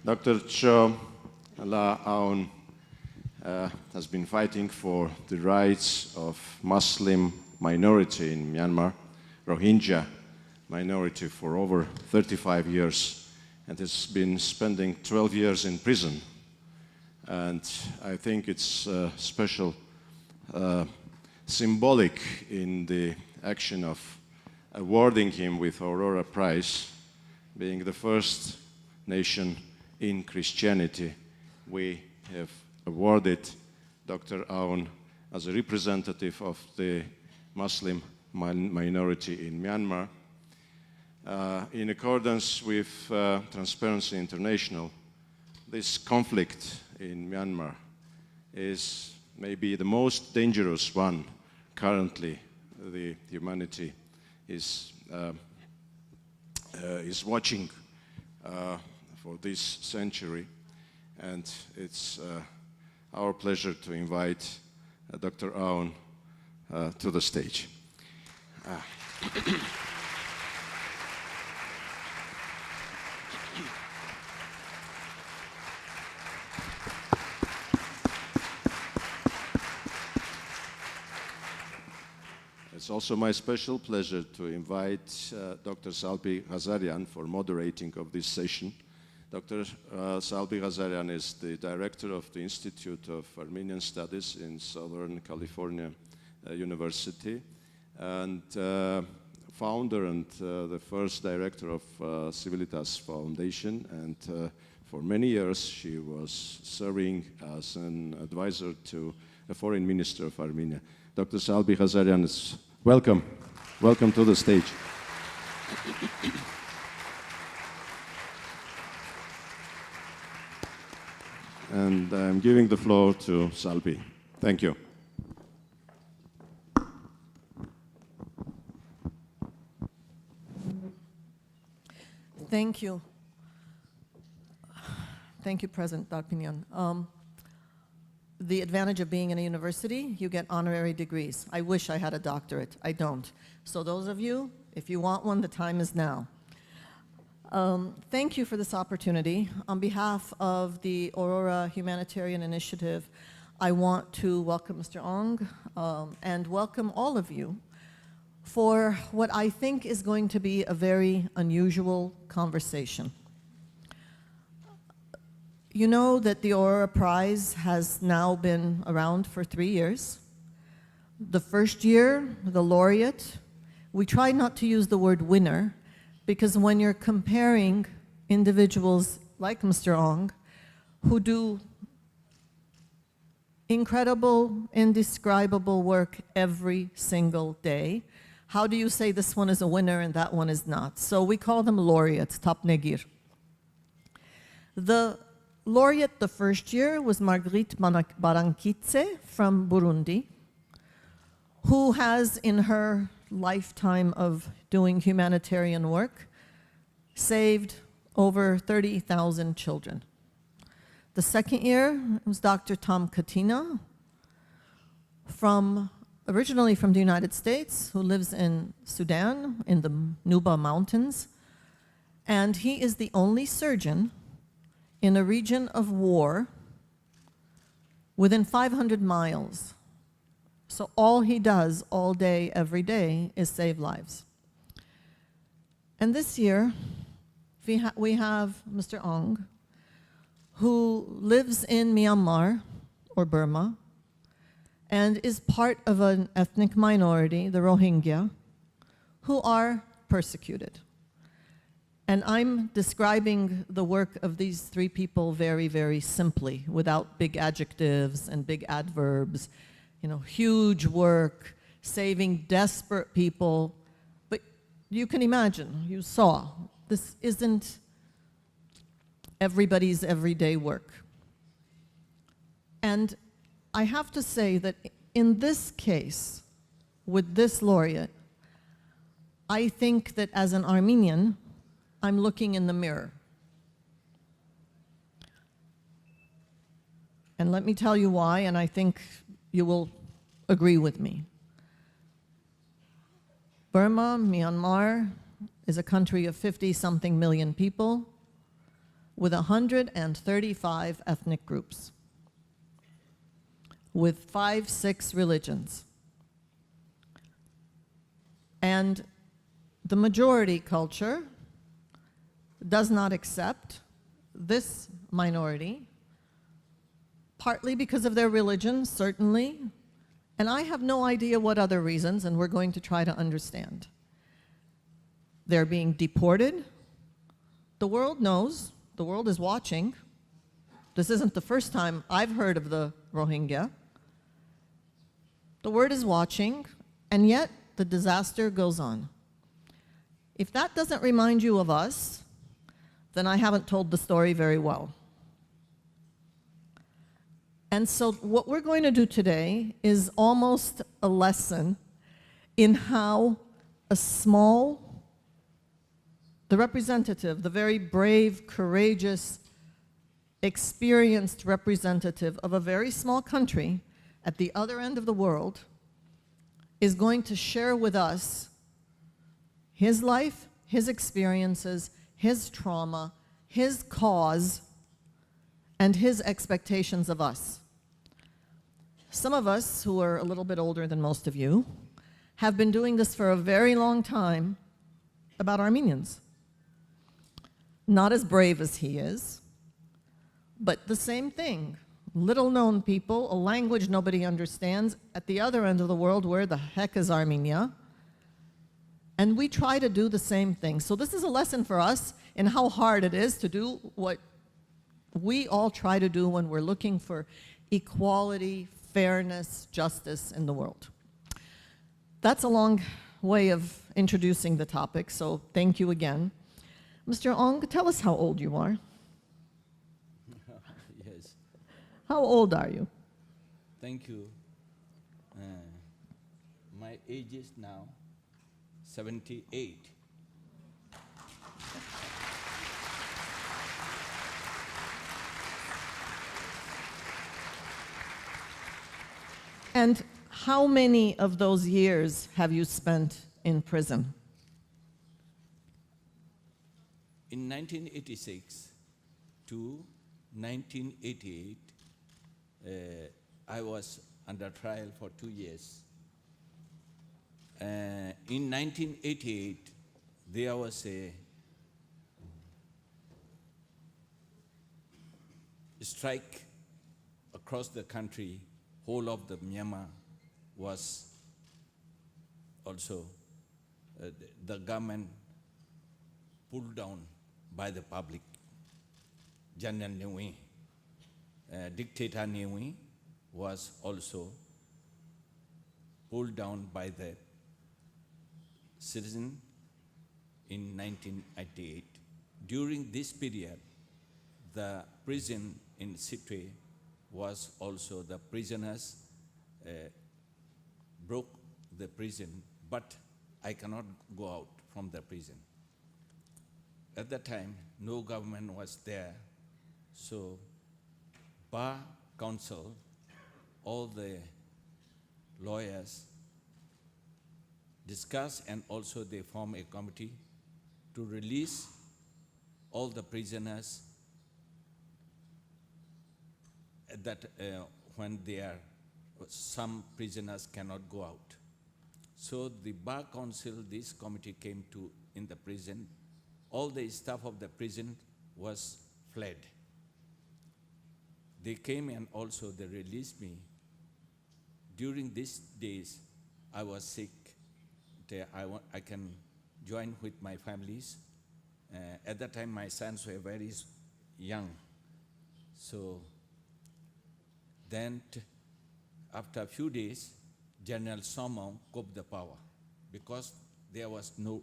Dr. Kyaw Aung has been fighting for the rights of Muslim minority in Myanmar, Rohingya minority, for over 35 years, and has been spending 12 years in prison. And I think it's special symbolic in the action of awarding him with Aurora Prize, being the first nation in Christianity. We have awarded Dr. Aung as a representative of the Muslim minority in Myanmar. In accordance with Transparency International, this conflict in Myanmar is maybe the most dangerous one currently the humanity is watching for this century, and it's our pleasure to invite Dr. Aung to the stage. It's also my special pleasure to invite Dr. Salbi Ghazarian for moderating of this session. Dr. Salbi Ghazarian is the director of the Institute of Armenian Studies in Southern California University, and founder and the first director of Civilitas Foundation, and for many years she was serving as an advisor to the foreign minister of Armenia. Dr. Salbi Ghazarian is welcome. Welcome to the stage. And I'm giving the floor to Salbi. Thank you. Thank you. Thank you, President Darpinyan. The advantage of being in a university, you get honorary degrees. I wish I had a doctorate. I don't. So those of you, if you want one, the time is now. Thank you for this opportunity. On behalf of the Aurora Humanitarian Initiative, I want to welcome Mr. Aung and welcome all of you for what I think is going to be a very unusual conversation. You know that the Aurora Prize has now been around for 3 years. The first year, the laureate, we try not to use the word winner, because when you're comparing individuals like Mr. Aung, who do incredible, indescribable work every single day, how do you say this one is a winner and that one is not? So we call them laureates, Tapnegir. The laureate the first year was Marguerite Barankitse from Burundi, who has in her lifetime of doing humanitarian work saved over 30,000 children. The second year was Dr. Tom Katina, originally from the United States, who lives in Sudan in the Nuba Mountains, and he is the only surgeon in a region of war within 500 miles. So all he does all day, every day, is save lives. And this year, we have Mr. Aung, who lives in Myanmar, or Burma, and is part of an ethnic minority, the Rohingya, who are persecuted. And I'm describing the work of these three people very, very simply, without big adjectives and big adverbs. You know, huge work, saving desperate people. But you can imagine, you saw, this isn't everybody's everyday work. And I have to say that in this case, with this laureate, I think that as an Armenian, I'm looking in the mirror. And let me tell you why, and I think you will agree with me. Burma, Myanmar, is a country of 50-something million people with 135 ethnic groups, with 5-6 religions. And the majority culture does not accept this minority, partly because of their religion, certainly, and I have no idea what other reasons, and we're going to try to understand. They're being deported. The world knows, the world is watching. This isn't the first time I've heard of the Rohingya. The world is watching, and yet the disaster goes on. If that doesn't remind you of us, then I haven't told the story very well. And so what we're going to do today is almost a lesson in how a small, the representative, the very brave, courageous, experienced representative of a very small country at the other end of the world is going to share with us his life, his experiences, his trauma, his cause, and his expectations of us. Some of us, who are a little bit older than most of you, have been doing this for a very long time about Armenians. Not as brave as he is, but the same thing. Little known people, a language nobody understands, at the other end of the world, where the heck is Armenia? And we try to do the same thing. So this is a lesson for us in how hard it is to do what we all try to do when we're looking for equality, fairness, justice in the world. That's a long way of introducing the topic, so thank you again. Mr. Aung, tell us how old you are. Yes. How old are you? Thank you. My age is now 78. And how many of those years have you spent in prison? In 1986 to 1988, I was under trial for 2 years. In 1988, there was a strike across the country. Whole of the Myanmar was also, the government pulled down by the public. General Niue, dictator Niue, was also pulled down by the citizen in 1988. During this period, the prison in Sitwe was also, the prisoners broke the prison, but I cannot go out from the prison. At that time, no government was there, so Bar Council, all the lawyers discussed, and also they formed a committee to release all the prisoners that when some prisoners cannot go out. So the Bar Council, this committee came to in the prison. All the staff of the prison was fled. They came and also they released me. During these days, I was sick. I can join with my families. At that time, my sons were very young. So then, after a few days, General Somong took the power because there was no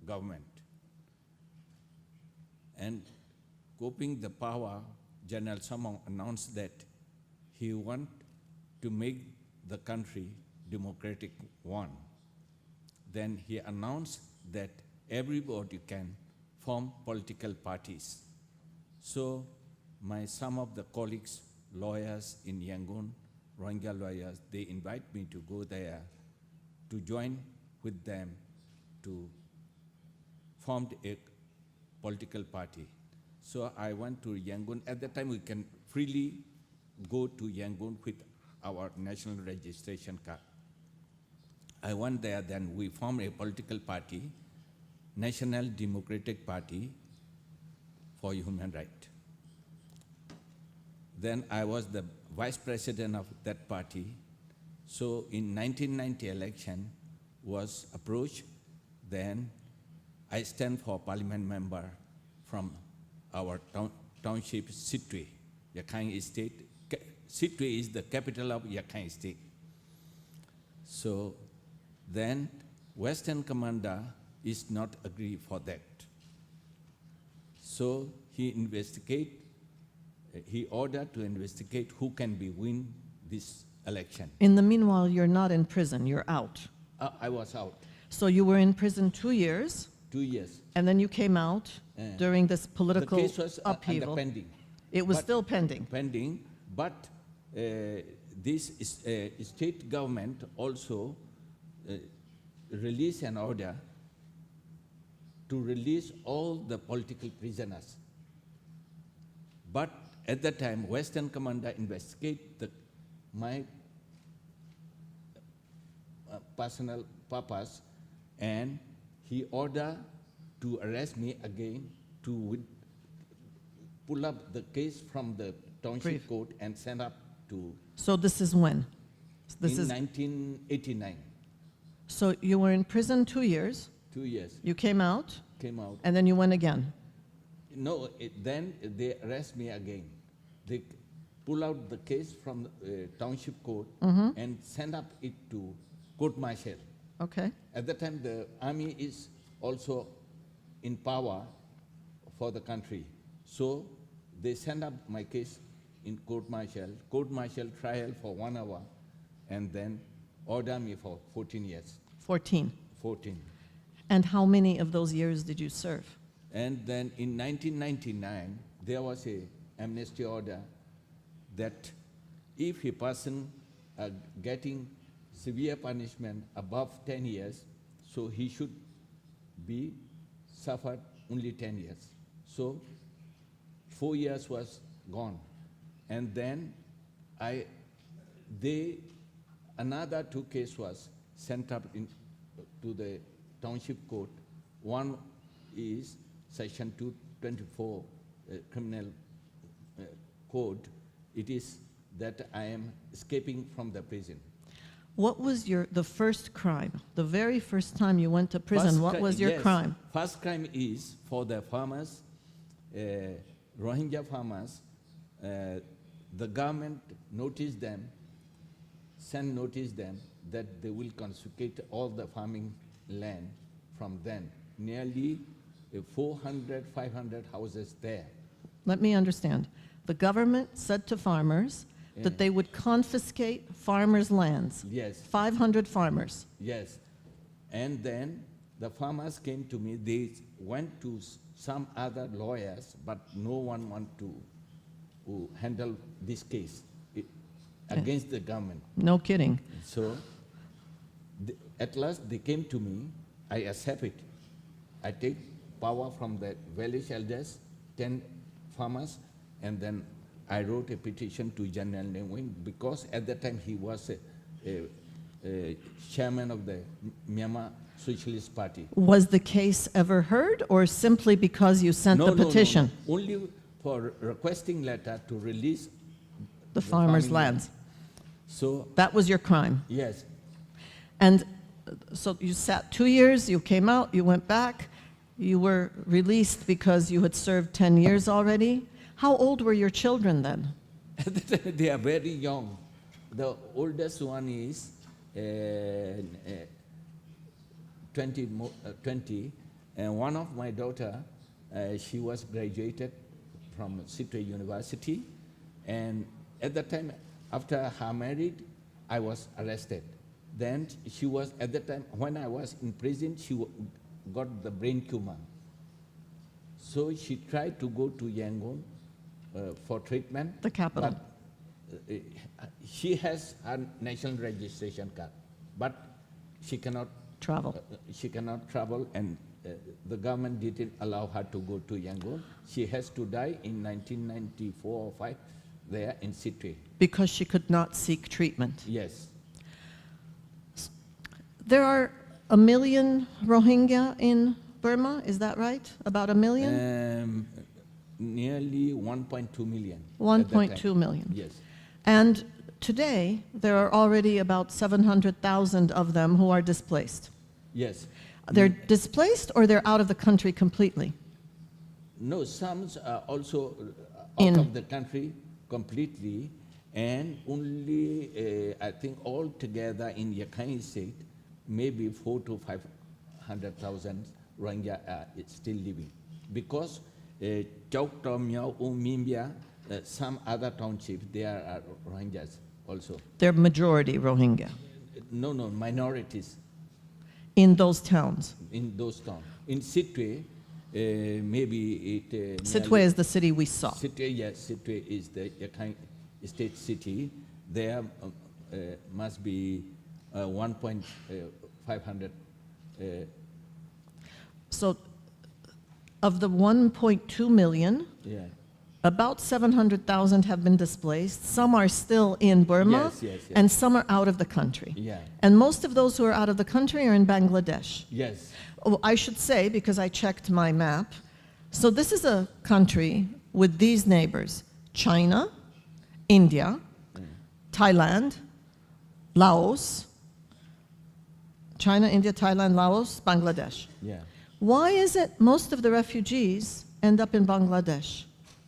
government. And coping the power, General Somong announced that he wanted to make the country democratic one. Then he announced that everybody can form political parties. So some of the colleagues, lawyers in Yangon, Rohingya lawyers, they invite me to go there to join with them to form a political party. So I went to Yangon. At that time, we can freely go to Yangon with our national registration card. I went there, then we formed a political party, National Democratic Party for Human Rights. Then I was the vice president of that party. So in 1990 election was approached, then I stand for parliament member from our township, Sitwe, Yakhine State. Sitwe is the capital of Yakhine State. So then Western Commander is not agree for that. So he ordered to investigate who can be win this election. In the meanwhile, you're not in prison, you're out. I was out So you were in prison 2 years, 2 years. and then you came out during this political The case was upheaval. under pending. It was But- still pending. Pending, but this state government also released an order to release all the political prisoners. But at that time, Western Commander investigated my personal purpose, and he ordered to arrest me again to pull up the case from the township Brief. court and send up to So this is when? This in is 1989. so you were in prison 2 years, 2 years you came out, came out. and then you went again. No, then they arrest me again. They pull out the case from the township court and send up it to court martial. Okay. At that time, the army is also in power for the country. So they send up my case in court martial trial for 1 hour, and then order me for 14 years. 14. 14. And how many of those years did you serve? And then in 1999, there was a amnesty order that if a person getting severe punishment above 10 years, so he should be suffered only 10 years. So 4 years was gone. And then another 2 cases was sent up to the township court. One is Section 224 criminal code. It is that I am escaping from the prison. What was the first crime? The very first time you went to prison, what was your crime? First crime is for the farmers, Rohingya farmers. The government noticed them, noticed them that they will confiscate all the farming land from them. Nearly 400, 500 houses there. Let me understand. The government said to farmers that they would confiscate farmers' lands. Yes. 500 farmers. Yes. And then the farmers came to me. They went to some other lawyers, but no one wanted to handle this case against the government. No kidding. So at last they came to me. I accept it. I take power from the village elders, 10 farmers, and then I wrote a petition to General Nguyen because at that time he was a chairman of the Myanmar Socialist Party. Was the case ever heard, or simply because you sent the petition? No. Only for requesting letter to release The farmers' farming lands. So That was your crime. yes, And so you sat 2 years, you came out, you went back, you were released because you had served 10 years already. How old were your children then? they are very young. The oldest one is 20, and one of my daughter, she was graduated from Sitwe University, and at that time, after her married, I was arrested. Then she was, at that time, when I was in prison, she got the brain tumor. So she tried to go to Yangon for treatment. The capital. But she has her national registration card, but she cannot Travel. she cannot travel and the government didn't allow her to go to Yangon. She has to die in 1994 or 5 there in Sittwe. Because she could not seek treatment. Yes. There are 1 million Rohingya in Burma, is that right? About 1 million? Nearly 1.2 million. at that 1.2 time. million. Yes. And today, there are already about 700,000 of them who are displaced. Yes. They're displaced or they're out of the country completely? No, some are also In- out of the country completely, and only, I think altogether in Rakhine State, maybe 400,000 to 500,000 Rohingya are still living. Because Chowk Tom Miao, Mimbia, some other townships, there are Rohingyas also. They're majority Rohingya No, minorities in those towns. in those towns. In Sittwe, maybe it... Sittwe is the city we saw. Sittwe, yes, Sittwe is the Rakhine State city. There must be 1.500. So of the 1.2 million, Yeah. about 700,000 have been displaced. Some are still in Burma, Yes. and some are out of the country. Yeah. And most of those who are out of the country are in Bangladesh. Yes. Oh, I should say, because I checked my map, so this is a country with these neighbors: China, India, Thailand, Laos, China, India, Thailand, Laos, Bangladesh. Yeah. Why is it most of the refugees end up in Bangladesh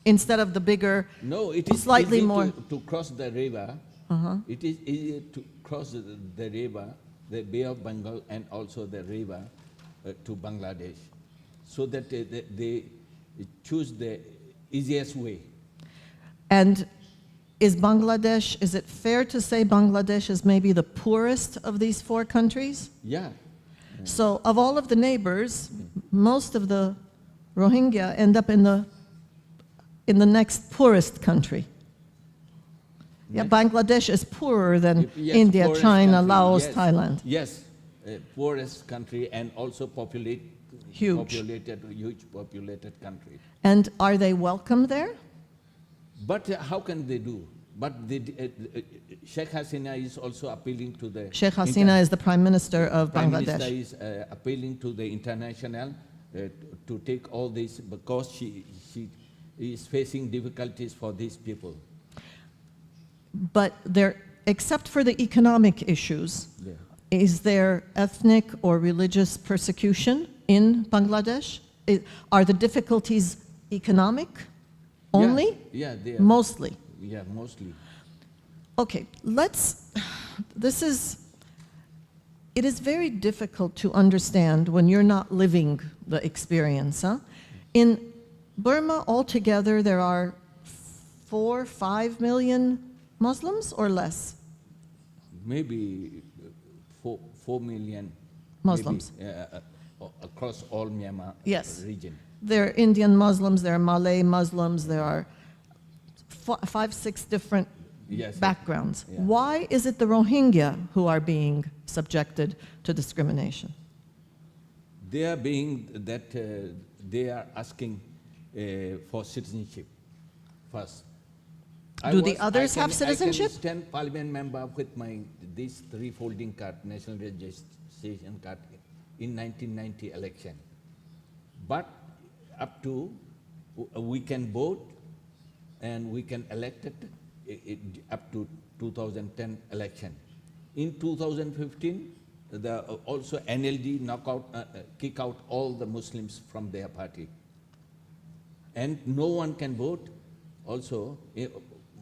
instead of the bigger, No, it is slightly easy more? to cross the river. It is easier to cross the river, the Bay of Bengal, and also the river to Bangladesh, so that they choose the easiest way. And is it fair to say Bangladesh is maybe the poorest of these 4 countries? Yeah. So of all of the neighbors, most of the Rohingya end up in the next poorest country. Yeah, Next. Bangladesh is poorer than Yes, India, poorest China, country, Laos, yes. Thailand. Yes, poorest country and also Huge. huge populated country. And are they welcome there? But how can they do? But Sheikh Hasina is also appealing to the... Sheikh Hasina is the Prime Minister of Prime Bangladesh. Minister is appealing to the international to take all this, because she is facing difficulties for these people. But except for the economic issues, Yeah. is there ethnic or religious persecution in Bangladesh? Are the difficulties economic only? Yeah, they are. Mostly. Yeah, mostly. Okay, it is very difficult to understand when you're not living the experience. Huh? In Burma altogether, there are 4-5 million Muslims or less? Maybe 4 million Muslims. maybe, across all Myanmar Yes. region. There are Indian Muslims, there are Malay Muslims, there are 5-6 different Yes. backgrounds. Yeah. Why is it the Rohingya who are being subjected to discrimination? They are being that they are asking for citizenship first. Do the others have citizenship? I can stand parliament member with this 3 folding card, national registration card, in 1990 election. But up to we can vote and we can elect it up to 2010 election. In 2015, also NLD kick out all the Muslims from their party. And no one can vote. Also,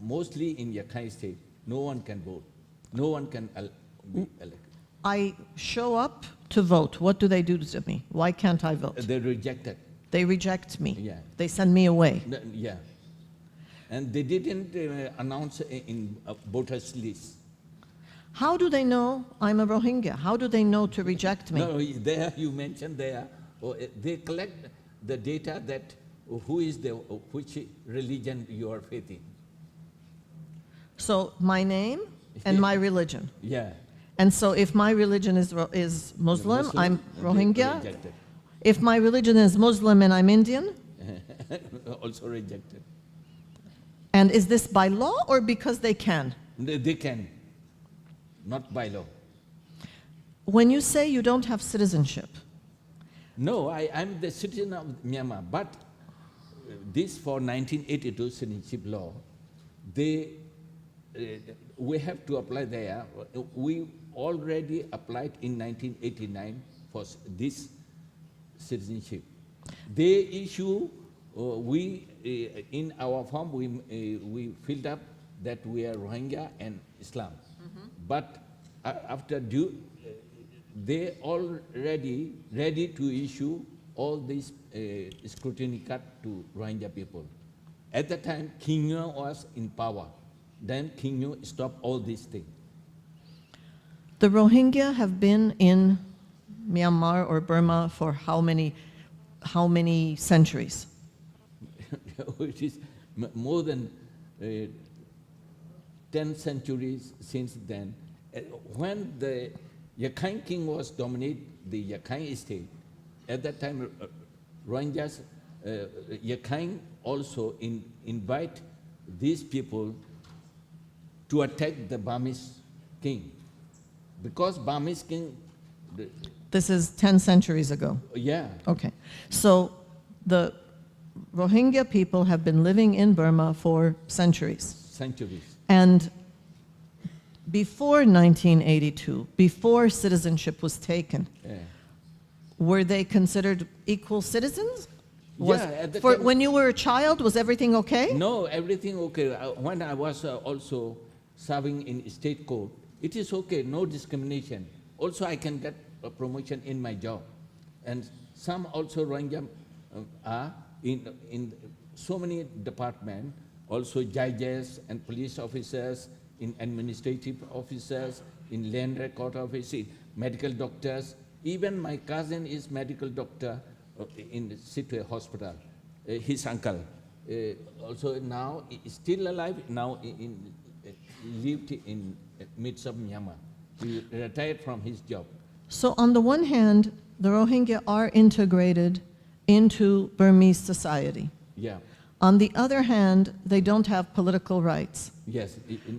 mostly in Rakhine State, no one can vote. No one can be elected. I show up to vote. What do they do to me? Why can't I vote? They rejected. They reject me. Yeah. They send me away. Yeah. And they didn't announce in voters list. How do they know I'm a Rohingya? How do they know to reject me? No, there you mentioned there, they collect the data that which religion you are faithing. So my name and my religion. Yeah. And so if my religion is Muslim, I'm they Rohingya. rejected. if my religion is Muslim and I'm Indian? Also rejected. And is this by law or because they can? They can, not by law. When you say you don't have citizenship, No, I'm the citizen of Myanmar, but this for 1982 citizenship law, we have to apply there. We already applied in 1989 for this citizenship. They issue, in our form, we filled up that we are Rohingya and Islam. But after they already ready to issue all these scrutiny card to Rohingya people. At the time, Kyaw was in power. Then Kyaw stopped all these things. the Rohingya have been in Myanmar or Burma for how many centuries? It is more than 10 centuries since then. When the Yakai king was dominating the Yakai state, at that time Rohingyas, Yakai also invite these people to attack the Burmese king. Because Burmese king... This is 10 centuries ago. Yeah. Okay. So the Rohingya people have been living in Burma for centuries. Centuries. And before 1982, before citizenship was taken, were they considered equal citizens? At the time, When you were a child, was everything okay? No, everything okay. When I was also serving in state court, it is okay, no discrimination. Also, I can get a promotion in my job. And some also Rohingya are in so many departments, also judges and police officers, in administrative officers, in land record offices, medical doctors. Even my cousin is medical doctor in the Sitwe hospital, his uncle. Also now is still alive, now lived in midst of Myanmar. He retired from his job. So on the one hand, the Rohingya are integrated into Burmese society. Yeah. On the other hand, they don't have political rights. Yes.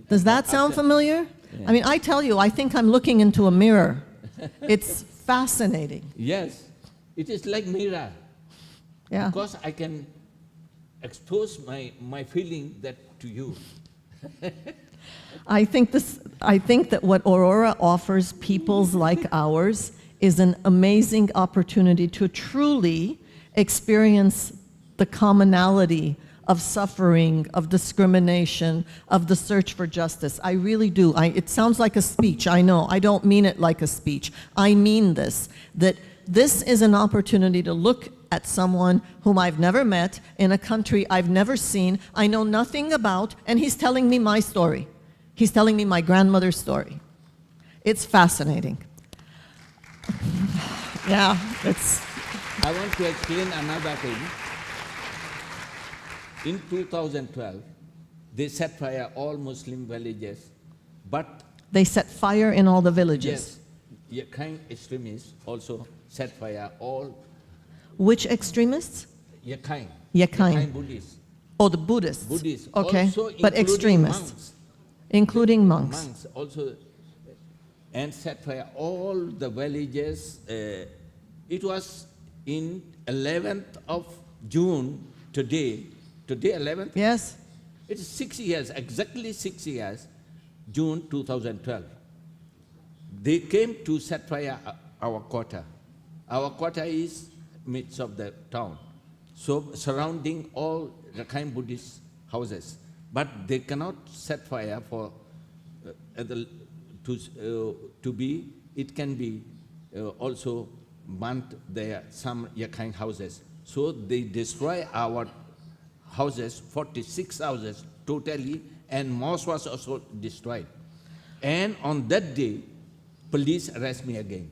Does that sound familiar? Yeah. I mean, I tell you, I think I'm looking into a mirror. It's fascinating. Yes. It is like mirror. Yeah. Because I can expose my feeling that to you. I think that what Aurora offers peoples like ours is an amazing opportunity to truly experience the commonality of suffering, of discrimination, of the search for justice. I really do. It sounds like a speech, I know. I don't mean it like a speech. I mean this, that this is an opportunity to look at someone whom I've never met, in a country I've never seen, I know nothing about, and he's telling me my story. He's telling me my grandmother's story. It's fascinating. Yeah, it's... I want to explain another thing. In 2012, they set fire all Muslim villages, but... They set fire in all the villages? Yes. Yakai extremists also set fire all... Which extremists? Yakai. Yakai. Buddhists. Oh, the Buddhists. Buddhists. Okay, Also but including extremists. Monks. Including monks. Monks also, and set fire all the villages. It was in 11th of June, today 11th? Yes. It's 6 years, exactly 6 years, June 2012. They came to set fire our quarter. Our quarter is midst of the town, so surrounding all Rakhine Buddhist houses. But they cannot set fire for to be. It can be also burnt there some Yakai houses. So they destroy our houses, 46 houses totally, and mosque was also destroyed. And on that day, police arrest me again.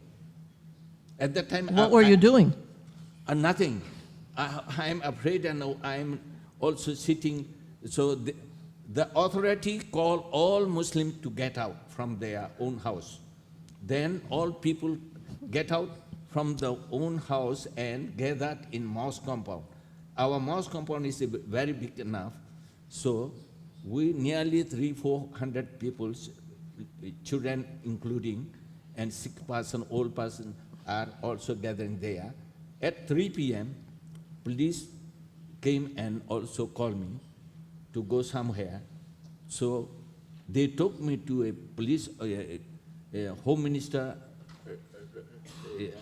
At that time, What were you doing? Nothing. I am afraid, and I am also sitting. So the authority called all Muslims to get out from their own house. Then all people get out from the own house and gathered in mosque compound. Our mosque compound is very big enough, so we nearly 300-400 people, children including, and sick person, old person are also gathering there. At 3 p.m., police came and also called me to go somewhere. So they took me to a police, a home minister,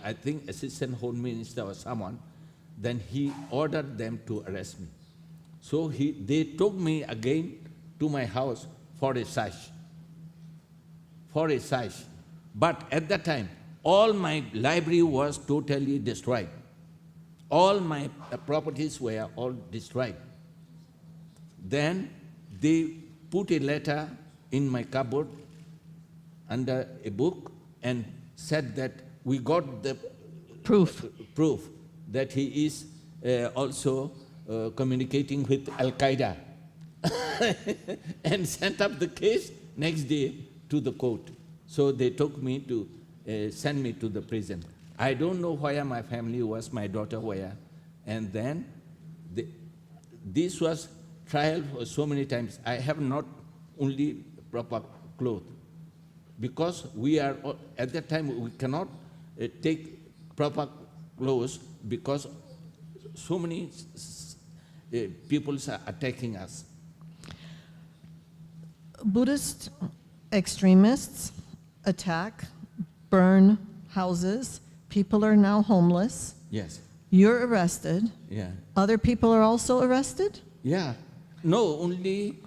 I think assistant home minister or someone. Then he ordered them to arrest me. So they took me again to my house for a search. But at that time, all my library was totally destroyed. All my properties were all destroyed. Then they put a letter in my cupboard under a book and said that we got the proof that he is also communicating with Al-Qaeda and sent up the case next day to the court. So they took me to send me to the prison. I don't know where my family was, my daughter where, and then this was trial for so many times. I have not only proper clothes, because we are, at that time we cannot take proper clothes because so many people are attacking us. Buddhist extremists attack, burn houses. People are now homeless. Yes. You're arrested. Yeah. Other people are also arrested? Yeah. No, only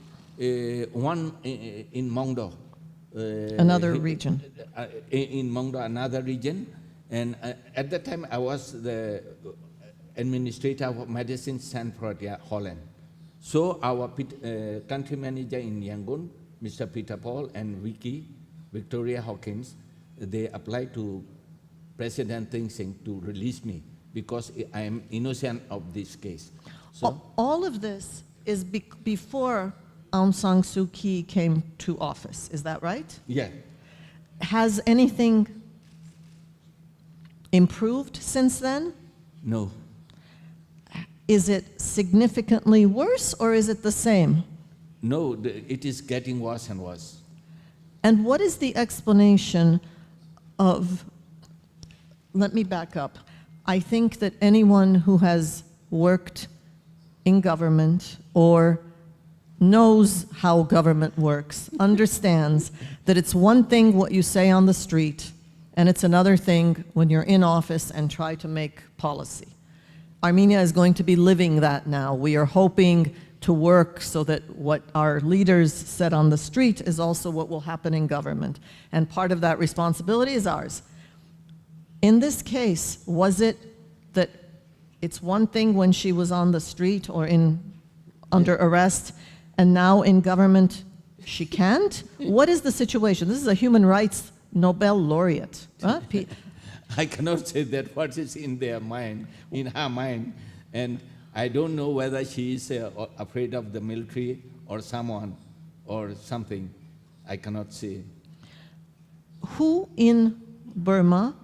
one in Mongdo. Another region. In Mongdo, another region. And at that time, I was the administrator of Medicine Sans Frontières Holland. So our country manager in Yangon, Mr. Peter Paul, and Victoria Hawkins, they applied to President Thein Sein to release me because I am innocent of this case. So all of this is before Aung San Suu Kyi came to office, is that right? yeah. Has anything improved since then? No. Is it significantly worse or is it the same? No, it is getting worse and worse. And what is the explanation of, let me back up. I think that anyone who has worked in government or knows how government works understands that it's one thing what you say on the street and it's another thing when you're in office and try to make policy. Armenia is going to be living that now. We are hoping to work so that what our leaders said on the street is also what will happen in government. And part of that responsibility is ours. In this case, was it that it's one thing when she was on the street or under arrest, and now in government she can't? What is the situation? This is a human rights Nobel laureate. Huh? I cannot say that what is in their mind, in her mind, and I don't know whether she is afraid of the military or someone or something. I cannot say. Who in Burma,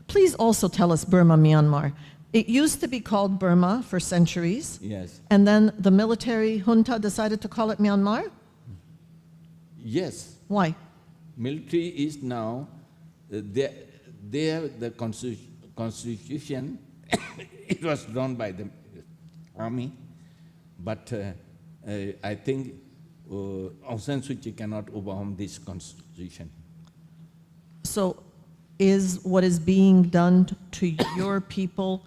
please also tell us Burma, Myanmar. It used to be called Burma for centuries. Yes. And then the military junta decided to call it Myanmar? Yes. Why? Military is now, the constitution, it was drawn by the army, but I think Aung San Suu Kyi cannot overcome this constitution. So is what is being done to your people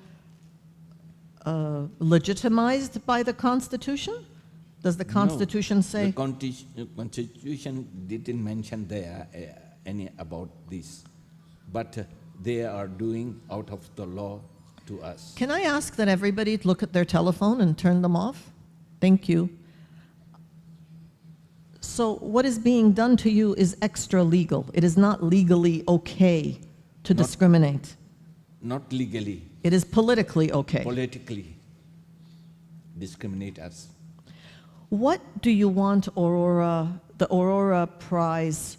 legitimized by the Constitution? Does the Constitution say? The Constitution didn't mention there any about this, but they are doing out of the law to us. Can I ask that everybody look at their telephone and turn them off? Thank you. So what is being done to you is extra legal. It is not legally okay to discriminate. Not legally. It is politically okay. Politically discriminate us. What do you want the Aurora Prize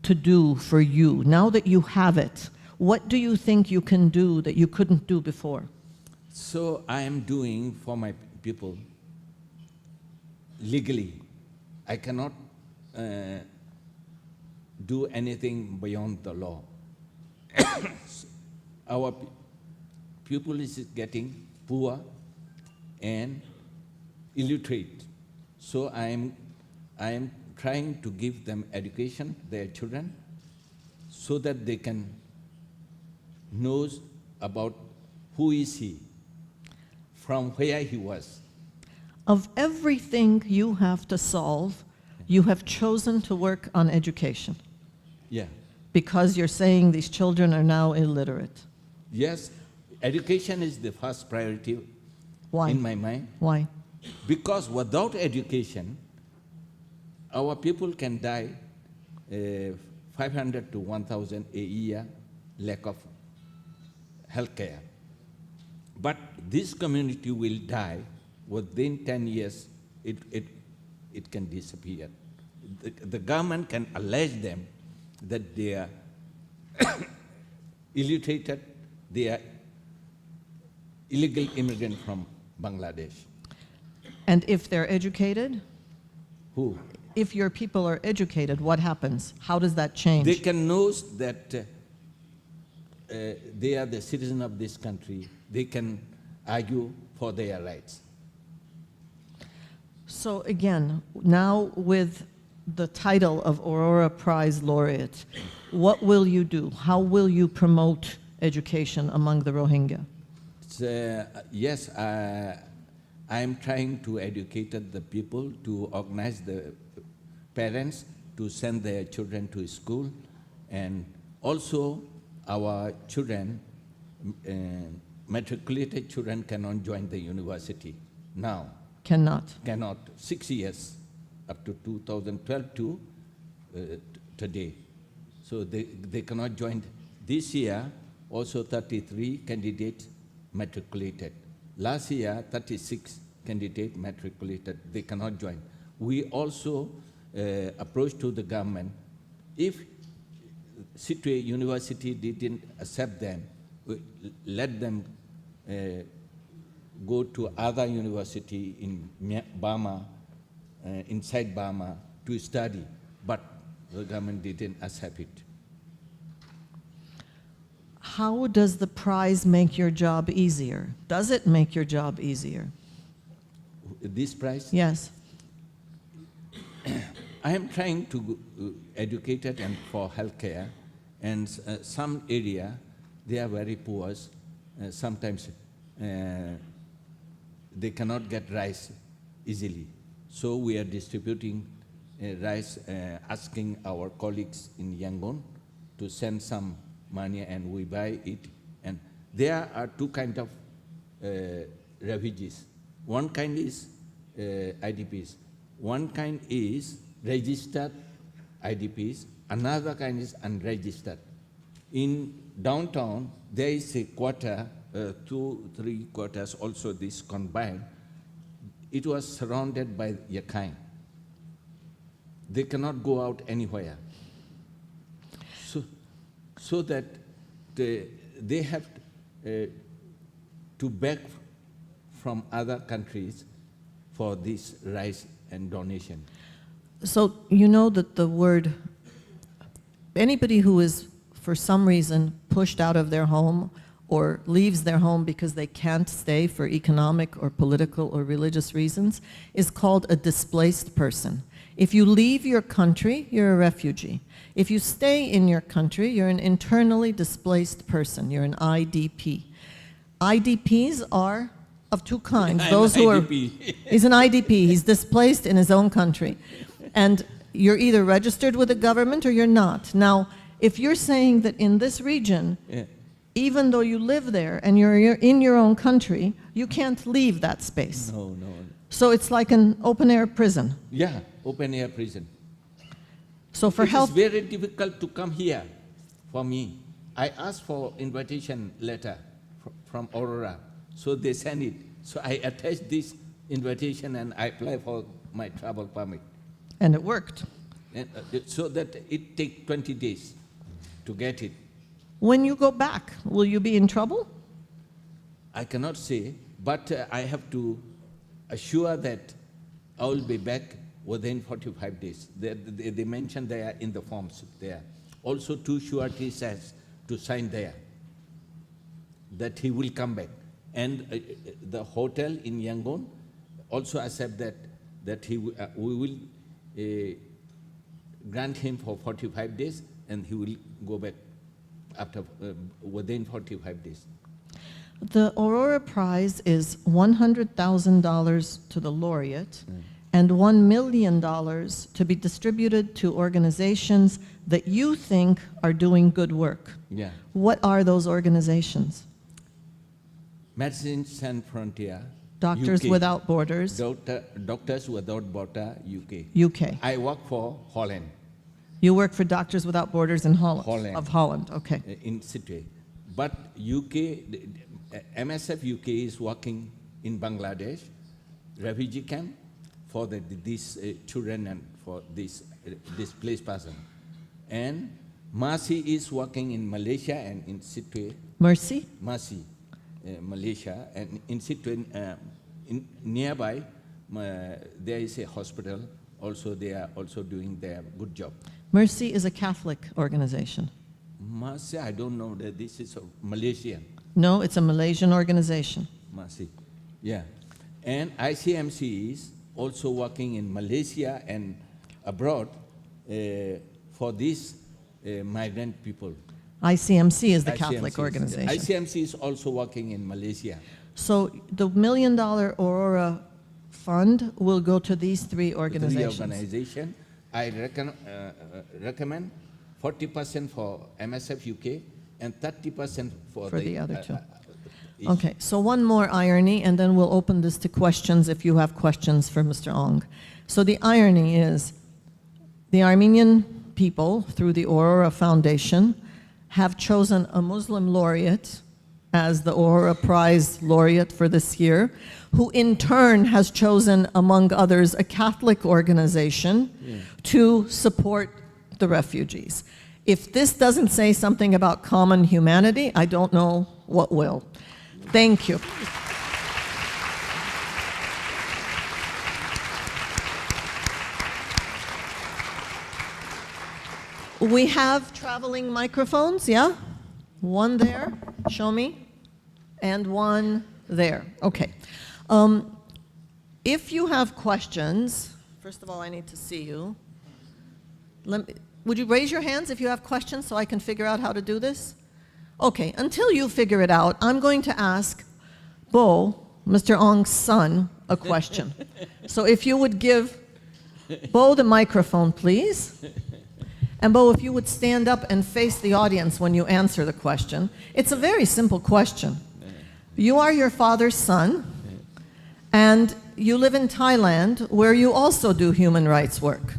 to do for you now that you have it? What do you think you can do that you couldn't do before? So I am doing for my people legally. I cannot do anything beyond the law. Our people is getting poor and illiterate. So I am trying to give them education, their children, so that they can know about who is he, from where he was. Of everything you have to solve, you have chosen to work on education Yeah. because you're saying these children are now illiterate. Yes, education is the first priority Why? in my mind. Why? Because without education, our people can die 500 to 1,000 a year, lack of health care. But this community will die within 10 years, it can disappear. The government can allege them that they are illiterate, they are illegal immigrant from Bangladesh. And if they're educated, Who? if your people are educated, what happens? How does that change? They can know that they are the citizen of this country. They can argue for their rights. So again, now with the title of Aurora Prize Laureate, what will you do? How will you promote education among the Rohingya? Yes, I am trying to educate the people, to organize the parents to send their children to school, and also our children, matriculated children cannot join the university now. Cannot. Cannot. 6 years, up to 2012 to today. So they cannot join. This year, also 33 candidates matriculated. Last year, 36 candidates matriculated. They cannot join. We also approached to the government. If Sitwe University didn't accept them, let them go to other university in Burma, inside Burma, to study, but the government didn't accept it. How does the prize make your job easier? Does it make your job easier? This prize? Yes. I am trying to educate it and for healthcare, and some area they are very poor. Sometimes they cannot get rice easily. So we are distributing rice, asking our colleagues in Yangon to send some money, and we buy it. And there are two kinds of refugees. One kind is IDPs. One kind is registered IDPs. Another kind is unregistered. In downtown, there is a quarter, 2-3 quarters, also this combined. It was surrounded by Yakai. They cannot go out anywhere. So that they have to beg from other countries for this rice and donation. So you know that the word, anybody who is for some reason pushed out of their home or leaves their home because they can't stay for economic or political or religious reasons is called a displaced person. If you leave your country, you're a refugee. If you stay in your country, you're an internally displaced person. You're an IDP. IDPs are of two kinds. Those who are, he's an IDP. He's displaced in his own country. And you're either registered with the government or you're not. Now, if you're saying that in this region, even though you live there and you're in your own country, you can't leave that space. No. So it's like an open-air prison. Yeah, open-air prison. So for It's health, very difficult to come here for me. I asked for invitation letter from Aurora, so they sent it. So I attached this invitation and I applied for my travel permit. and it worked. And, so that it takes 20 days to get it. When you go back, will you be in trouble? I cannot say, but I have to assure that I will be back within 45 days. They mentioned there in the forms there. Also, 2 sureties has to sign there that he will come back. And the hotel in Yangon also accept that we will grant him for 45 days and he will go back after within 45 days. The Aurora Prize is $100,000 to the laureate and $1 million to be distributed to organizations that you think are doing good work. Yeah. What are those organizations? Medicine Sans Frontier, Doctors UK. Without Borders, Doctors Without Borders, UK. UK. I work for Holland. You work for Doctors Without Borders in Holland. Holland. Of Holland, okay. In City. But UK, MSF UK is working in Bangladesh, refugee camp for these children and for this displaced person. And Mercy is working in Malaysia and in City. Mercy? Mercy, Malaysia, and in City, in nearby, there is a hospital. Also, they are also doing their good job. Mercy is a Catholic organization. Mercy, I don't know that this is Malaysian. No, it's a Malaysian organization. Mercy, yeah. And ICMC is also working in Malaysia and abroad for these migrant people. ICMC is the Catholic ICMC organization. ICMC is also working in Malaysia. So the $1 million Aurora Fund will go to these 3 organizations. 3 organizations. I recommend 40% for MSF UK and 30% for the other 2. Okay, so one more irony, and then we'll open this to questions if you have questions for Mr. Aung. So the irony is the Armenian people, through the Aurora Foundation, have chosen a Muslim laureate as the Aurora Prize Laureate for this year, who in turn has chosen, among others, a Catholic organization to support the refugees. If this doesn't say something about common humanity, I don't know what will. Thank you. We have traveling microphones, yeah? One there, show me, and one there. Okay. If you have questions, first of all, I need to see you. Would you raise your hands if you have questions so I can figure out how to do this? Okay, until you figure it out, I'm going to ask Bo, Mr. Aung's son, a question. So if you would give Bo the microphone, please. And Bo, if you would stand up and face the audience when you answer the question. It's a very simple question. You are your father's son, and you live in Thailand, where you also do human rights work.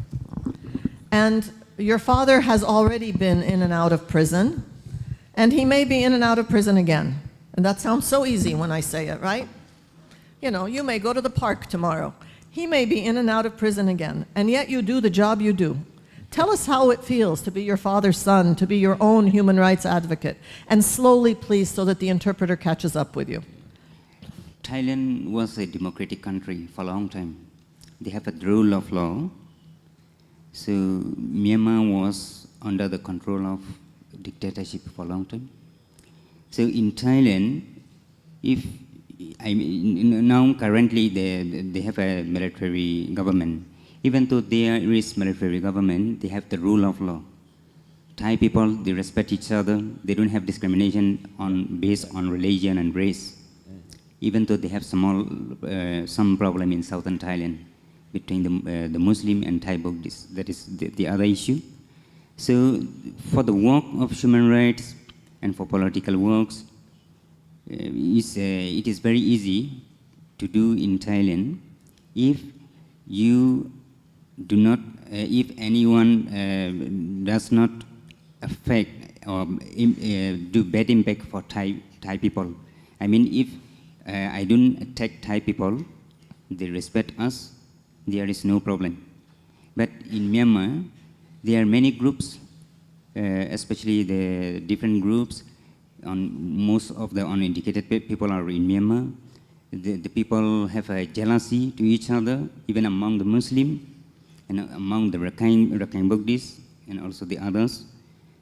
And your father has already been in and out of prison, and he may be in and out of prison again. And that sounds so easy when I say it, right? You know, you may go to the park tomorrow. He may be in and out of prison again, and yet you do the job you do. Tell us how it feels to be your father's son, to be your own human rights advocate. And slowly, please, so that the interpreter catches up with you. Thailand was a democratic country for a long time. They have a rule of law. So Myanmar was under the control of dictatorship for a long time. So in Thailand, now currently they have a military government. Even though there is military government, they have the rule of law. Thai people, they respect each other. They don't have discrimination based on religion and race. Even though they have some problem in southern Thailand between the Muslim and Thai Buddhists. That is the other issue. So for the work of human rights and for political works, it is very easy to do in Thailand if you do not, if anyone does not affect or do bad impact for Thai people. I mean, if I don't attack Thai people, they respect us, there is no problem. But in Myanmar, there are many groups especially the different groups. Most of the uneducated people are in Myanmar. The people have a jealousy to each other, even among the Muslim and among the Rakhine Buddhists and also the others.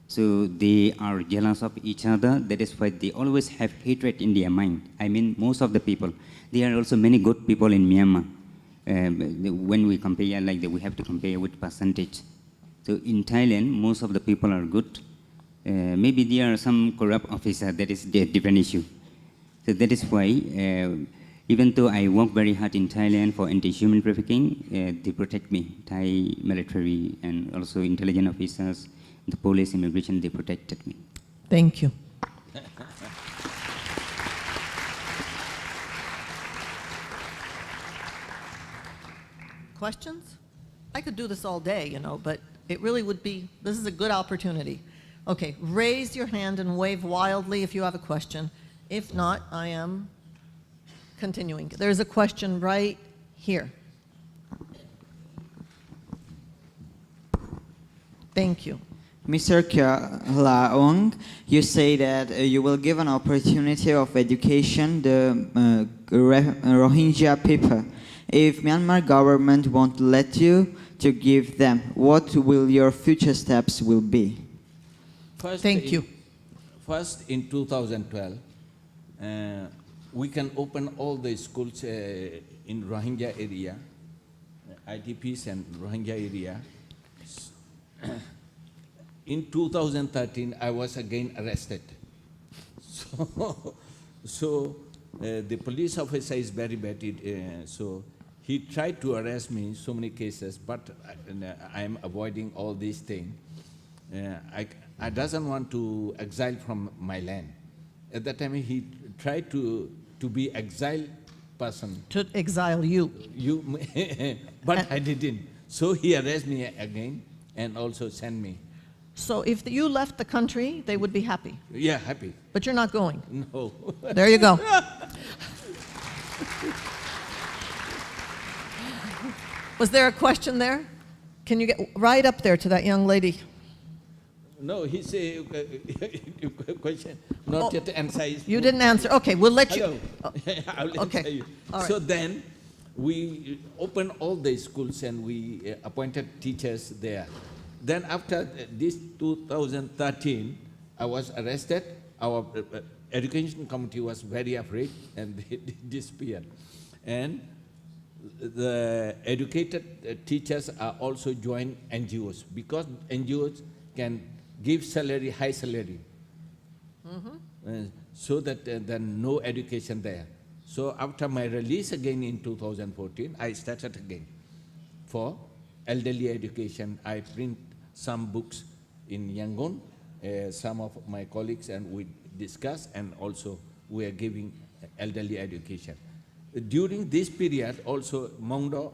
So they are jealous of each other. That is why they always have hatred in their mind. I mean, most of the people. There are also many good people in Myanmar. When we compare like that, we have to compare with percentage. So in Thailand, most of the people are good. Maybe there are some corrupt officers. That is a different issue. So that is why, even though I work very hard in Thailand for anti-human trafficking, they protect me. Thai military and also intelligence officers, the police, immigration, they protected me. Thank you. Questions? I could do this all day, you know, but it really would be, this is a good opportunity. Okay, raise your hand and wave wildly if you have a question. If not, I am continuing. There's a question right here. Thank you. Mr. Aung, you say that you will give an opportunity of education the Rohingya people. If Myanmar government won't let you to give them, what will your future steps will be? Thank you. First, in 2012, we can open all the schools in Rohingya area, IDPs and Rohingya area. In 2013, I was again arrested. So the police officer is very bad. So he tried to arrest me in so many cases, but I am avoiding all these things. I doesn't want to exile from my land. At that time, he tried to be exiled person. To exile you. But I didn't. So he arrested me again and also sent me. So if you left the country, they would be happy. Yeah, happy. But you're not going. No. There you go. Was there a question there? Can you get right up there to that young lady? No, he said question, not yet answer. You didn't answer. Okay, we'll let you. I'll Okay. answer you. All right. So then we opened all the schools and we appointed teachers there. Then after this 2013, I was arrested. Our education committee was very afraid and they disappeared. And the educated teachers are also joined NGOs because NGOs can give salary, high salary, so that then no education there. So after my release again in 2014, I started again for elderly education. I print some books in Yangon, some of my colleagues, and we discuss, and also we are giving elderly education. During this period, also Mongdo,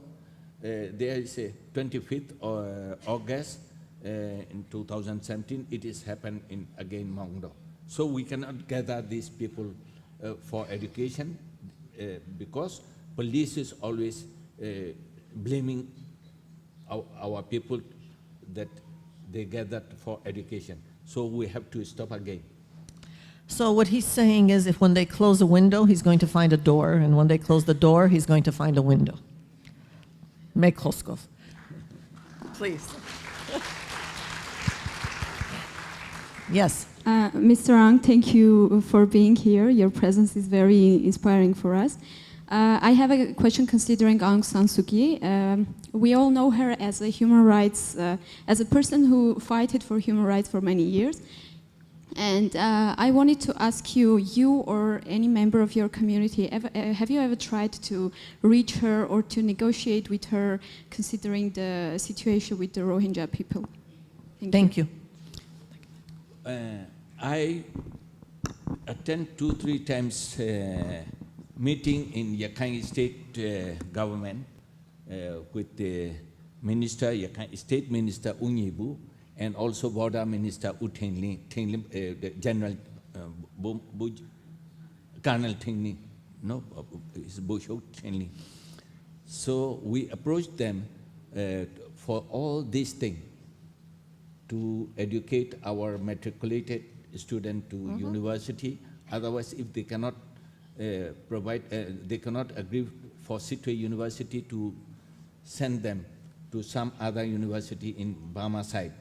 there is a 25th August in 2017, it is happened in again Mongdo. So we cannot gather these people for education because police is always blaming our people that they gathered for education. So we have to stop again. So what he's saying is if when they close a window, he's going to find a door, and when they close the door, he's going to find a window. Make Khoskov. Please. Yes. Mr. Aung, thank you for being here. Your presence is very inspiring for us. I have a question considering Aung San Suu Kyi. We all know her as a human rights, as a person who fought for human rights for many years. And I wanted to ask you, you or any member of your community, have you ever tried to reach her or to negotiate with her, considering the situation with the Rohingya people? Thank you. I attend 2-3 times meeting in Rakhine State government with the minister, State Minister Aung, and also Border Minister U the General Colonel Tengli, no, it's Bosho Tengli. So we approached them for all these things. to educate our matriculated student to university. Otherwise, if they cannot they cannot agree for Sittwe University, to send them to some other university in Burma side.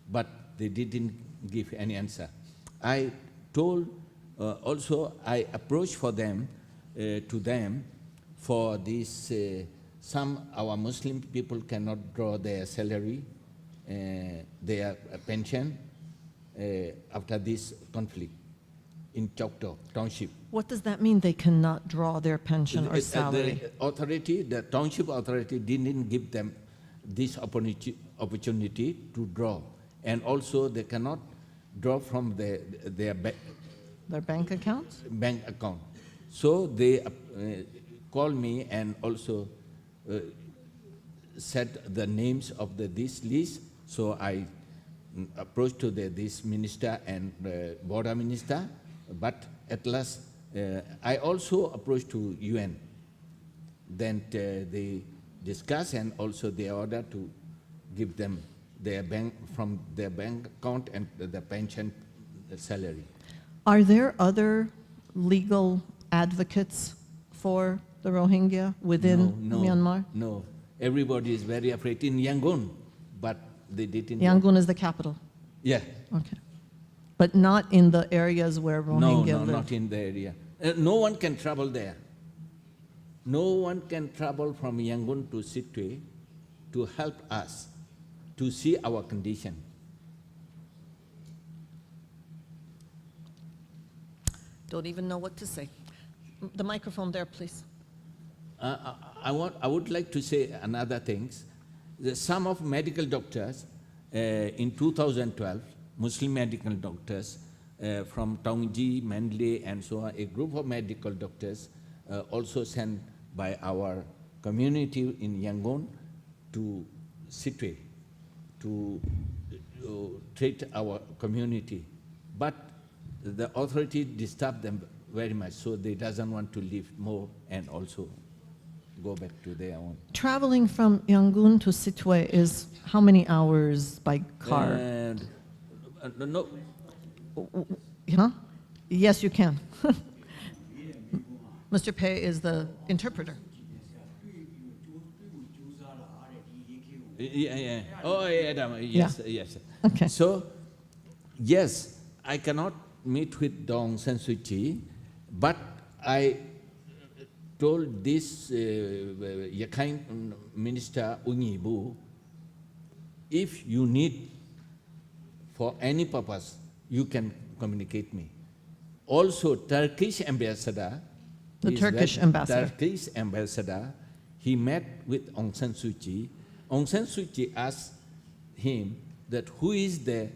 But they didn't give any answer. I told also, I approached for them to them for this. Some our Muslim people cannot draw their salary, their pension after this conflict in Choctaw Township. What does that mean, they cannot draw their pension or salary? The authority, the township authority didn't give them this opportunity to draw. And also they cannot draw from their Bank accounts? bank account. So they called me and also said the names of this list. So I approached to this minister and border minister, but at last I also approached to UN. Then they discuss and also they order to give them their bank from their bank account and the pension salary. Are there other legal advocates for the Rohingya within Myanmar? No, everybody is very afraid in Yangon, but they didn't. Yangon is the capital. Yeah. Okay. But not in the areas where Rohingya No, live? not in the area. No one can travel there. No one can travel from Yangon to Sittwe to help us to see our condition. Don't even know what to say. The microphone there, please. I would like to say another things. Some of medical doctors in 2012, Muslim medical doctors from Tongji, Mandalay, and so on, a group of medical doctors also sent by our community in Yangon to Sittwe to treat our community. But the authority disturbed them very much, so they doesn't want to live more and also go back to their own. Traveling from Yangon to Sittwe is how many hours by car? No, Huh? Yes, you can. Mr. Pei is the interpreter. yeah. Oh, yeah, yes, yes. Okay. So, yes, I cannot meet with Aung San Suu Kyi, but I told this Yakhine Minister Unyibu, if you need for any purpose, you can communicate me. Also, Turkish ambassador, The Turkish ambassador. Turkish ambassador, he met with Aung San Suu Kyi. Aung San Suu Kyi asked him that who is the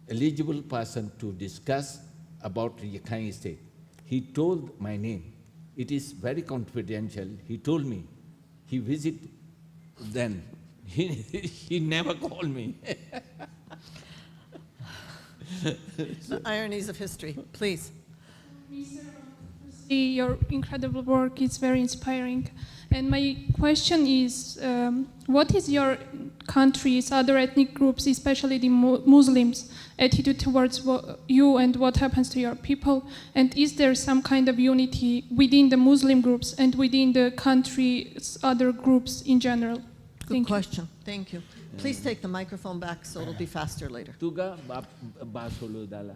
eligible person to discuss about Rakhine State. He told my name. It is very confidential. He told me. He visited then. He never called me. The ironies of history, please. Your incredible work is very inspiring. And my question is, what is your country's other ethnic groups, especially the Muslims, attitude towards you and what happens to your people? And is there some kind of unity within the Muslim groups and within the country's other groups in general? Good question. Thank you. Please take the microphone back so it'll be faster later. Tuga basolo dala.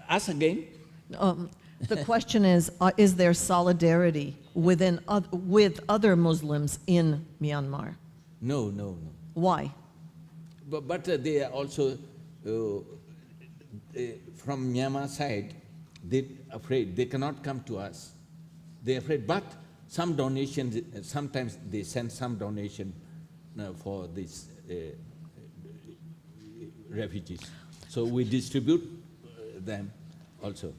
Ask again. The question is there solidarity with other Muslims in Myanmar? No, no, no. Why? But they are also from Myanmar side. They afraid they cannot come to us. They are afraid. But some donations. Sometimes they send some donation for these refugees. So we distribute them also.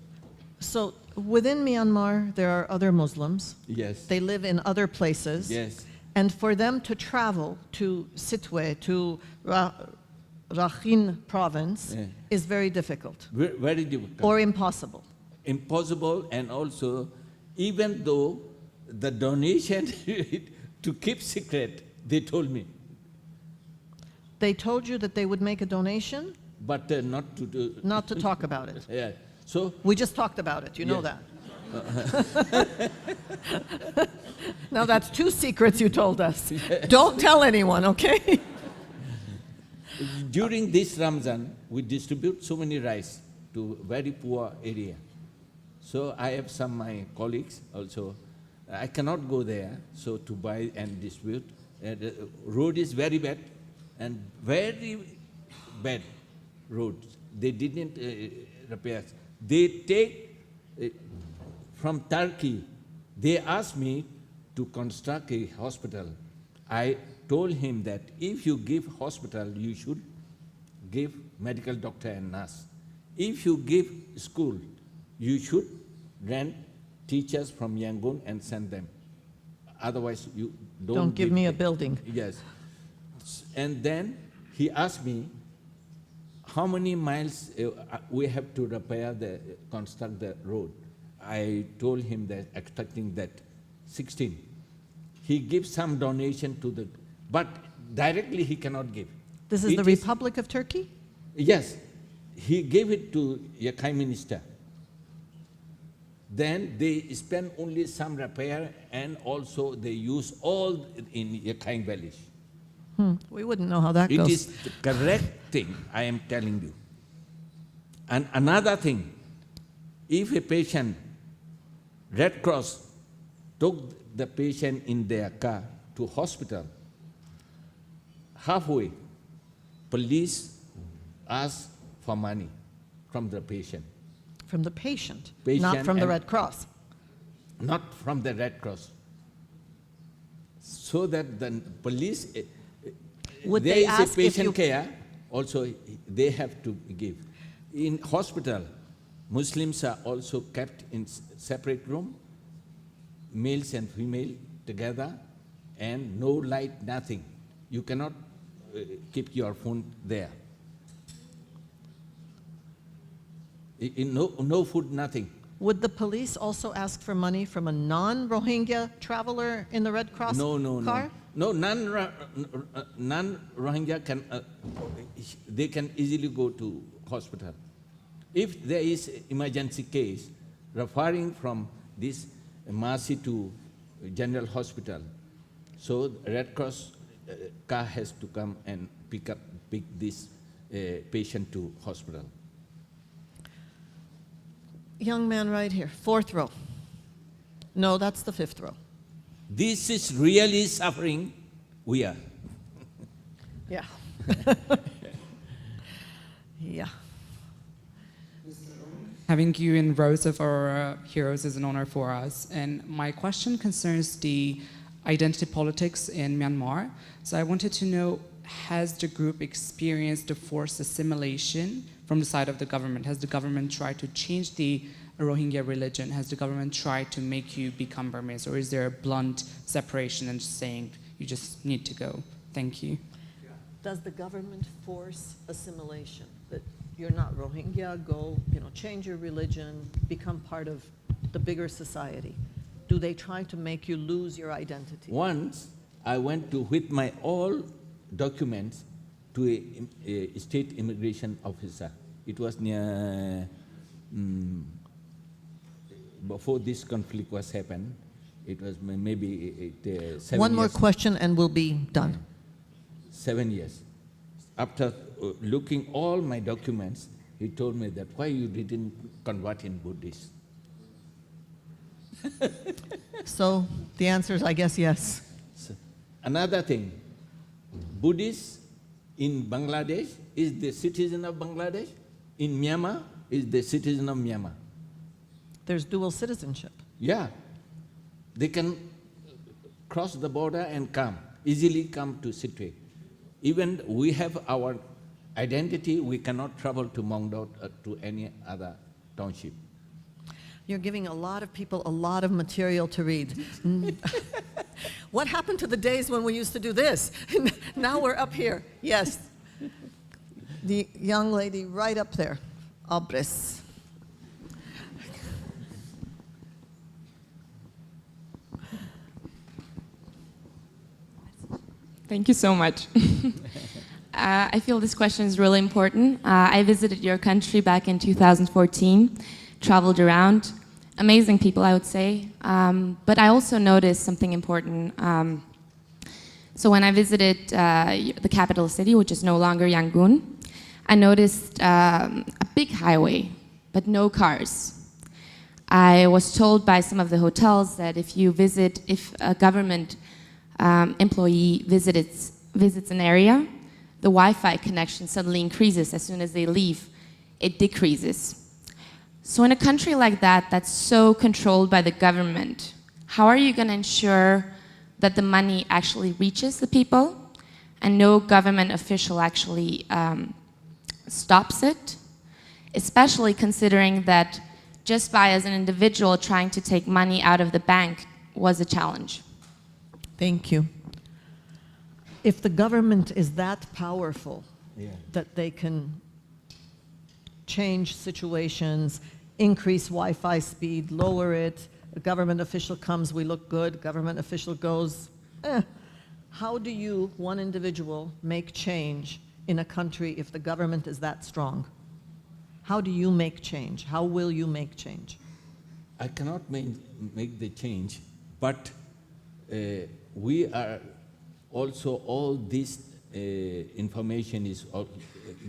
So within Myanmar, there are other Muslims. Yes. They live in other places. Yes. And for them to travel to Sittwe, to Rakhine province, is very difficult. Very difficult. Or impossible. Impossible, and also, even though the donation to keep secret, they told me. They told you that they would make a donation, but not to do. not to talk about it. Yeah. So We just talked about it, you know Yes. that. Now that's 2 secrets you told us. Don't tell anyone, okay? during this Ramzan, we distribute so many rice to very poor area. So I have some my colleagues also. I cannot go there, so to buy and distribute. The road is very bad, and very bad roads. They didn't repair. They take from Turkey. They asked me to construct a hospital. I told him that if you give hospital, you should give medical doctor and nurse. If you give school, you should rent teachers from Yangon and send them. Otherwise, you Don't give me a building. Yes. And then he asked me, how many miles we have to construct the road? I told him that, expecting that 16. He gives some donation to the, but directly he cannot give. This is It the Republic of Turkey? Yes, he gave it to Yakai minister. Then they spend only some repair, and also they use all in Yakai village. We wouldn't know how that It goes. is the correct thing, I am telling you. And another thing, if a patient, Red Cross took the patient in their car to hospital, halfway, police asked for money from the patient. From the patient, not Patient from the and- Red Cross. Not from the Red Cross. So that the police, Would there they is a ask if patient you... care, also they have to give. In hospital, Muslims are also kept in separate room, males and female together, and no light, nothing. You cannot keep your phone there. No food, nothing. Would the police also ask for money from a non-Rohingya traveler in the Red Cross car? No, non-Rohingya can, they can easily go to hospital. If there is emergency case, referring from this Masi to General Hospital, so Red Cross car has to come and pick this patient to hospital. Young man right here, 4th row. No, that's the 5th row. This is really suffering we are. Yeah. Yeah. Having you in rows of our heroes is an honor for us. And my question concerns the identity politics in Myanmar. So I wanted to know, has the group experienced the forced assimilation from the side of the government? Has the government tried to change the Rohingya religion? Has the government tried to make you become Burmese? Or is there a blunt separation and just saying you just need to go? Thank you. Does the government force assimilation? That you're not Rohingya, go, change your religion, become part of the bigger society? Do they try to make you lose your identity? Once I went with my all documents to a state immigration officer. It was near, before this conflict was happened, it was maybe 7 One more years. question and we'll be done. 7 years. After looking all my documents, he told me that why you didn't convert in Buddhist. So the answer is, I guess, yes. So, another thing, Buddhist in Bangladesh is the citizen of Bangladesh, in Myanmar is the citizen of Myanmar. There's dual citizenship. Yeah, they can cross the border and easily come to Sitwe. Even we have our identity, we cannot travel to Mongdot or to any other township. You're giving a lot of people a lot of material to read. What happened to the days when we used to do this? Now we're up here. Yes. The young lady right up there. Abres. Thank you so much. I feel this question is really important. I visited your country back in 2014, traveled around. Amazing people, I would say. But I also noticed something important. So when I visited the capital city, which is no longer Yangon, I noticed a big highway, but no cars. I was told by some of the hotels that if a government employee visits an area, the Wi-Fi connection suddenly increases. As soon as they leave, it decreases. So in a country like that, that's so controlled by the government, how are you going to ensure that the money actually reaches the people and no government official actually stops it? Especially considering that just by as an individual trying to take money out of the bank was a challenge. Thank you. If the government is that powerful that they can change situations, increase Wi-Fi speed, lower it, a government official comes, we look good, government official goes, how do you, one individual, make change in a country if the government is that strong? How do you make change? How will you make change? I cannot make the change, but we are also, all this information is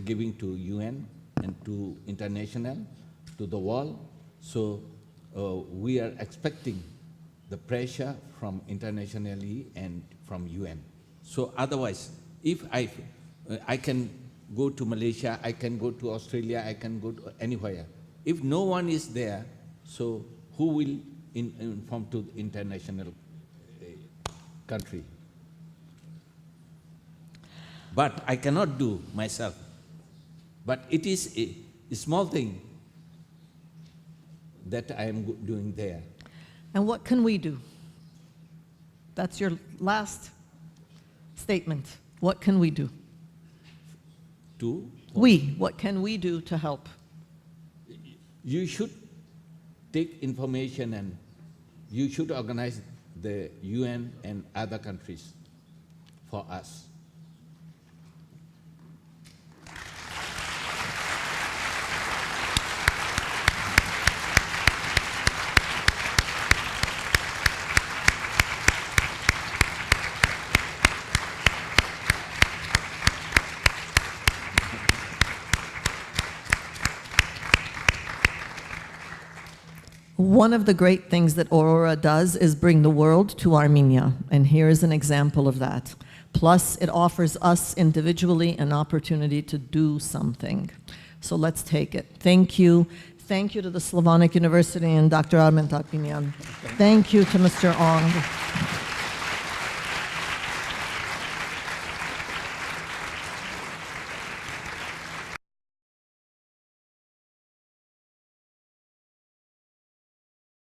giving to UN and to international, to the world. So we are expecting the pressure from internationally and from UN. So otherwise, if I can go to Malaysia, I can go to Australia, I can go to anywhere. If no one is there, so who will inform to the international country? But I cannot do myself. But it is a small thing that I am doing there. And what can we do? That's your last statement. What can we do? What can we do to help? You should take information and you should organize the UN and other countries for us. One of the great things that Aurora does is bring the world to Armenia, and here is an example of that. Plus, it offers us individually an opportunity to do something. So let's take it. Thank you. Thank you to the Slavonic University and Dr. Armen Tarpinian. Thank you to Mr. Aung.